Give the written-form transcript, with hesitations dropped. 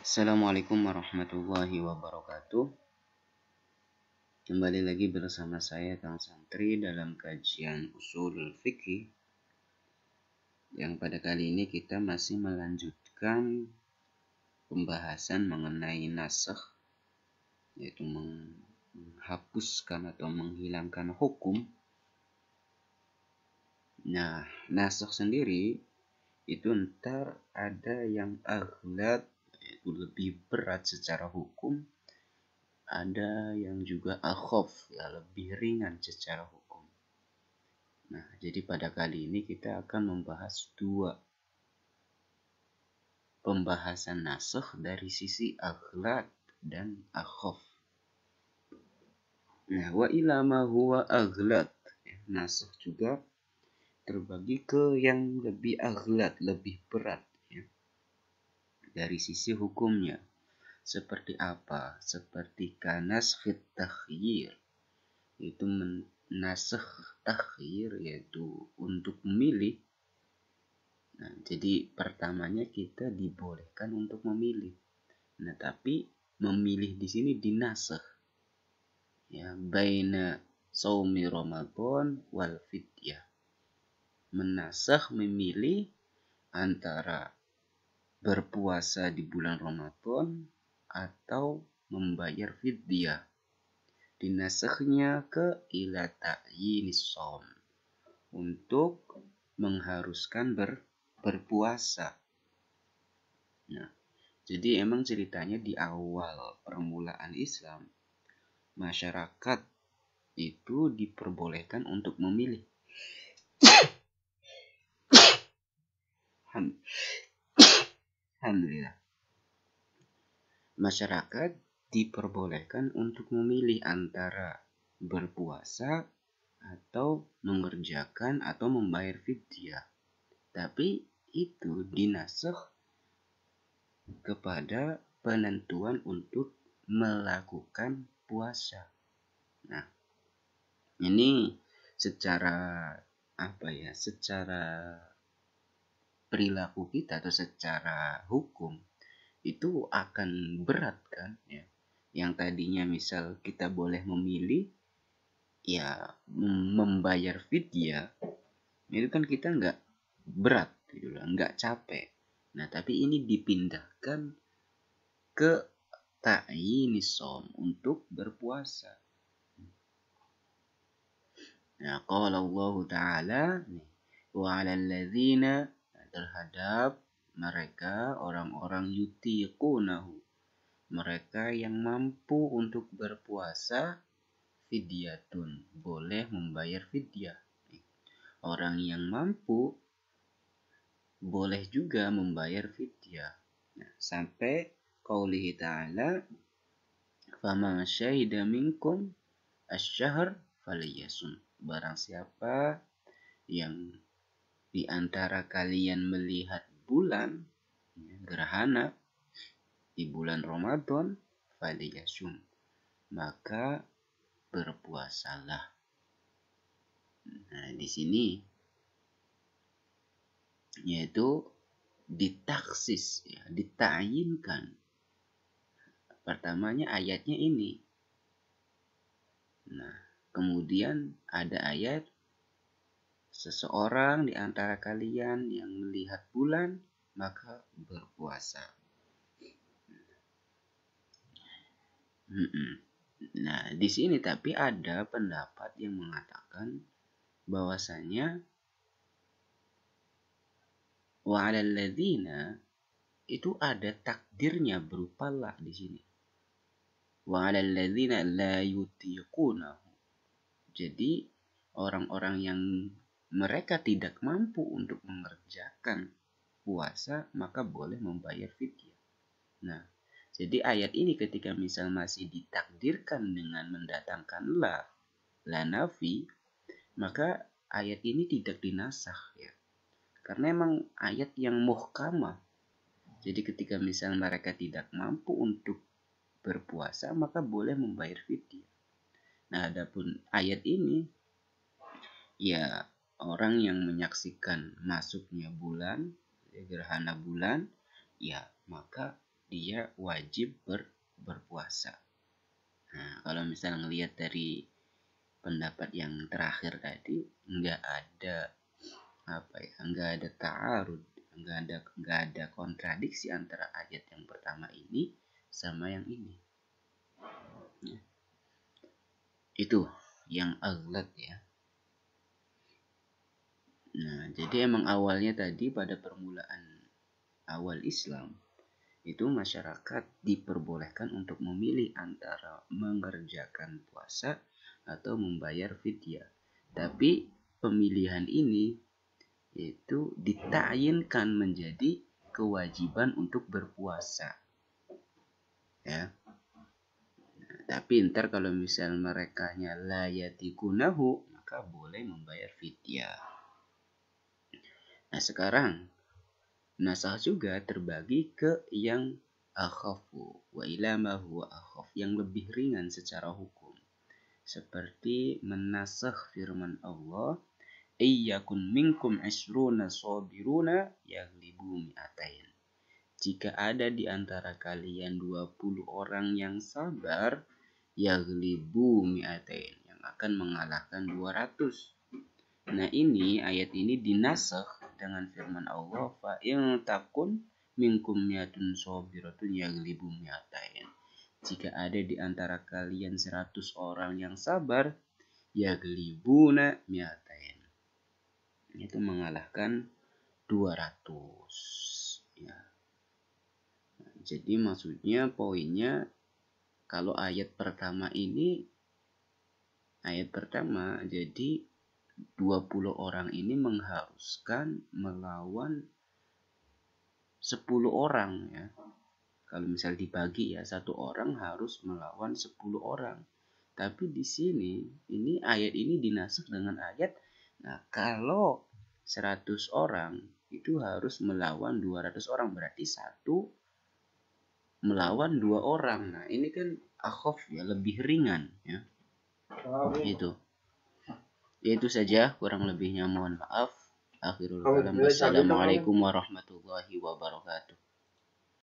Assalamualaikum warahmatullahi wabarakatuh. Kembali lagi bersama saya Kang Santri dalam kajian Ushulul Fiqih. Yang pada kali ini kita masih melanjutkan pembahasan mengenai nasakh, yaitu menghapuskan atau menghilangkan hukum. Nah, nasakh sendiri itu ntar ada yang aghlad, yaitu lebih berat secara hukum, ada yang juga akhaf, ya lebih ringan secara hukum. Nah, jadi pada kali ini kita akan membahas dua pembahasan nasakh dari sisi aghlad dan akhaf. Nah, wa ila ma huwa aghlad, nasakh juga terbagi ke yang lebih aghlad, lebih berat, ya, dari sisi hukumnya. Seperti apa? Seperti kanaskhit takhyir, itu nasakh takhyir, yaitu untuk memilih. Nah, jadi pertamanya kita dibolehkan untuk memilih. Nah, tapi memilih di sini dinasakh, ya, baina shaumi Ramadan wal fidyah. Menasakh, memilih antara berpuasa di bulan Ramadan atau membayar fidyah. Dinasakhnya ke ila ta'yinis shaum, untuk mengharuskan berpuasa. Nah, jadi emang ceritanya di awal permulaan Islam, masyarakat itu diperbolehkan untuk memilih. Alhamdulillah. Masyarakat diperbolehkan untuk memilih antara berpuasa atau mengerjakan atau membayar fidyah. Tapi itu dinasakh kepada penentuan untuk melakukan puasa. Nah, ini secara secara perilaku kita atau secara hukum itu akan berat kan, ya. Yang tadinya misal kita boleh memilih, ya, membayar fidyah, itu kan kita nggak berat gitu, nggak capek. Nah, tapi ini dipindahkan ke ta'yinis shaum, untuk berpuasa. Nah, qala Allah Ta'ala, wa 'alal ladzina, terhadap mereka orang-orang yutiqunahu, mereka yang mampu untuk berpuasa, fidyatun, boleh membayar fidyah. Orang yang mampu boleh juga membayar fidyah. Nah, sampai qaulihi ta'ala, faman syahida minkum asy-syahr falyasum. Barang siapa yang di antara kalian melihat bulan, gerhana di bulan Ramadan, falyasum, maka berpuasalah. Nah, di sini yaitu ditaksis, ya, ditayinkan. Pertamanya ayatnya ini. Nah, kemudian ada ayat, seseorang di antara kalian yang melihat bulan maka berpuasa. Nah, di sini tapi ada pendapat yang mengatakan bahwasanya wa 'alal ladzina itu ada takdirnya berupa la di sini. Wa 'alal ladzina la yutiqunahu. Jadi orang-orang yang mereka tidak mampu untuk mengerjakan puasa, maka boleh membayar fidyah. Nah, jadi ayat ini ketika misal masih ditakdirkan dengan mendatangkan la nafi, maka ayat ini tidak dinasakh, ya. Karena emang ayat yang muhkamah. Jadi ketika misal mereka tidak mampu untuk berpuasa, maka boleh membayar fidyah. Nah, adapun ayat ini, ya, orang yang menyaksikan masuknya bulan, gerhana bulan, ya, maka dia wajib berpuasa. Nah, kalau misalnya ngelihat dari pendapat yang terakhir tadi, nggak ada ta'arud, nggak ada kontradiksi antara ayat yang pertama ini sama yang ini. Ya. Itu yang aghlad ya. Nah, jadi emang awalnya tadi pada permulaan awal Islam itu masyarakat diperbolehkan untuk memilih antara mengerjakan puasa atau membayar fidyah. Tapi pemilihan ini itu ditayinkan menjadi kewajiban untuk berpuasa. Ya. Nah, tapi ntar kalau misal merekanya la yatikunahu, maka boleh membayar fidyah. Nah, sekarang nasakh juga terbagi ke yang akhafu wa ila ma huwa akhaf, yang lebih ringan secara hukum. Seperti menasakh firman Allah, iyyakun minkum isruna sabiruna yaghlibu mi'atain. Jika ada di antara kalian 20 orang yang sabar, yaghlibu mi'atain, yang akan mengalahkan 200. Nah, ini ayat ini dinasakh dengan firman Allah, fa in takun minkum mi'atun sabiratun yaghlibu mi'atain. Jika ada di antara kalian 100 orang yang sabar, yaghlibuna mi'atain, itu mengalahkan 200 ya. Jadi maksudnya poinnya, kalau ayat pertama jadi 20 orang ini mengharuskan melawan 10 orang ya. Kalau misal dibagi ya, satu orang harus melawan 10 orang. Tapi di sini ini ayat ini dinasakh dengan ayat, nah kalau 100 orang itu harus melawan 200 orang, berarti satu melawan 2 orang. Nah, ini kan akhaf ya, lebih ringan ya. Itu saja, kurang lebihnya mohon maaf. Akhirul kalam, wassalamualaikum warahmatullahi wabarakatuh.